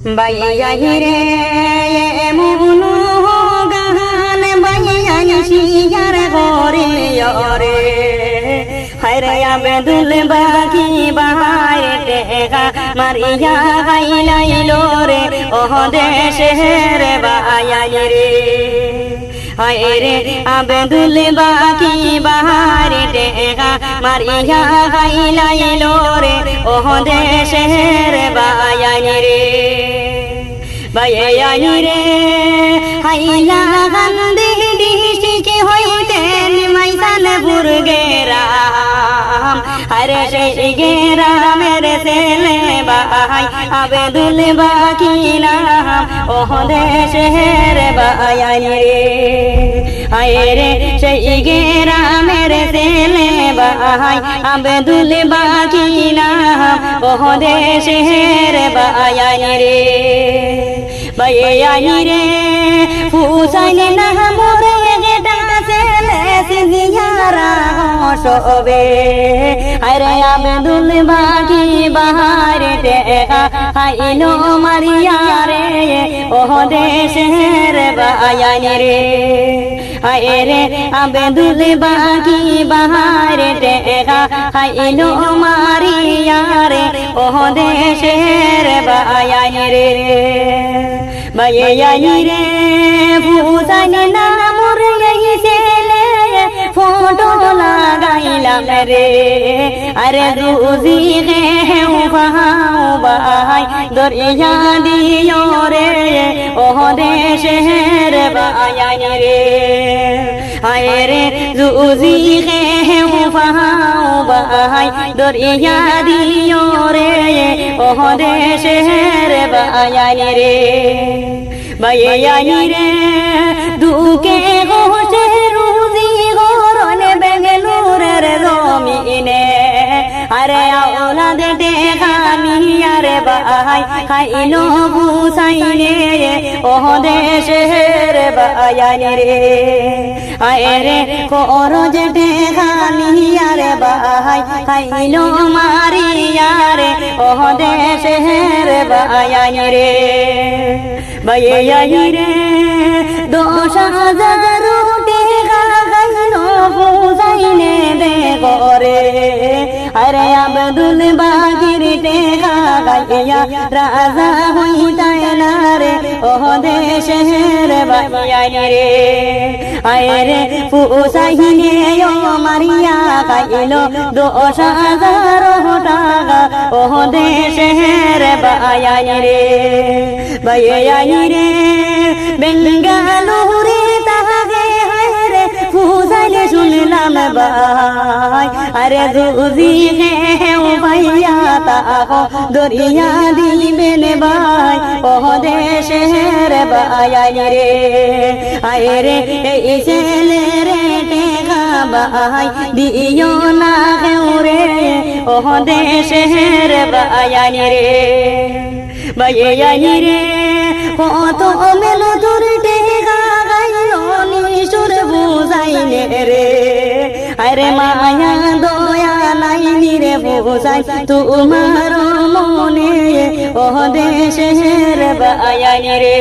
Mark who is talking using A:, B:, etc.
A: বাইয়াহি রে মুনু গান বাইয়াহি শিয়ার ঘরে রে হায়রে আবেদুল বাকি বাহারে টেকা মারিয়া গাইলাইলো রে ও দেশের বাইয়াহি রে হায়রে আবেদুল বাকি বাহারে টেকা মারিয়া গাইলাইলো রে ও দেশের বাইয়াহি রে বাইয়াহি রে হাইলা গান্ধী ডিস্ট্রিক্ট হইতে নিমাইসান বুরগেরাম আরে সেই গেরামের ছেলে ভাই আবেদুল বাকি নাম ও দেশের বাইয়াহি রে আরে সেই গেরামের ছেলে ভাই আবেদুল বাকি নাম ও দেশের বাইয়াহি রে বাইয়াহি রে ফুসাইলে না মোরে গেটা ছেলে সিজিয়ারা হসবে আরে আবেদুল বাকি বাহারে টেকা খাইলো মারিয়া রে ও দেশের বাইয়াহি রে আরে আবেদুল বাকি বাহারে টেকা খাইলো মারিয়া রে ও দেশের বাইয়াহি রে বাইয়াহি রে ফুসাইলে না মোরে ছেলে ফটো লাগাইলাম রে আরে রুজি গে ভাই দরিয়া দিও রে ও দেশের বাইয়াহি রে আরে রুজি গে ভাই দরিয়া দিও রে ও দেশের বাইয়াহি রে বাইয়াহি রে দুকে গোছে রুজি গরনে বেঙ্গলুরের জমিনে আরে আওলাদ টেকা মিয়ারে ভাই খাইলো বুসাইলে ও দেশের বাইয়াহি রে আরে খরচ টেকা মিয়ারে ভাই খাইলো মারিয়া রে ও দেশের বাইয়াহি রে বাইয়াহি রে 10,000 টেকা খাইলো বুসাইলে দে করে আরে আবেদুল বাকির টেকা গাইয়া রাজা হইতাই না রে ও দেশের বাইয়াহি রে আরে ফুসাইলে ও মারিয়া খাইলো 10,000 টাকা ও দেশের বাইয়াহি রে বাইয়াহি রে বেঙ্গালুরে তাকে হায়রে ফুসাইলে শুনলাম ভাই আরে রুজি গে ভাইয়া তাকো দরিয়া দিবেন ভাই ও দেশের বাইয়াহি রে আরে এই ছেলে রে টেকা ভাই দিও না রে ও দেশের বাইয়াহি রে বাইয়াহি রে কত মেলো তোর টেকা গাইলো নিশুর বুঝাইলে রে আরে মায়া দয়া নাই রে বুঝাই তোমার মনে ও দেশের বাইয়াহি রে।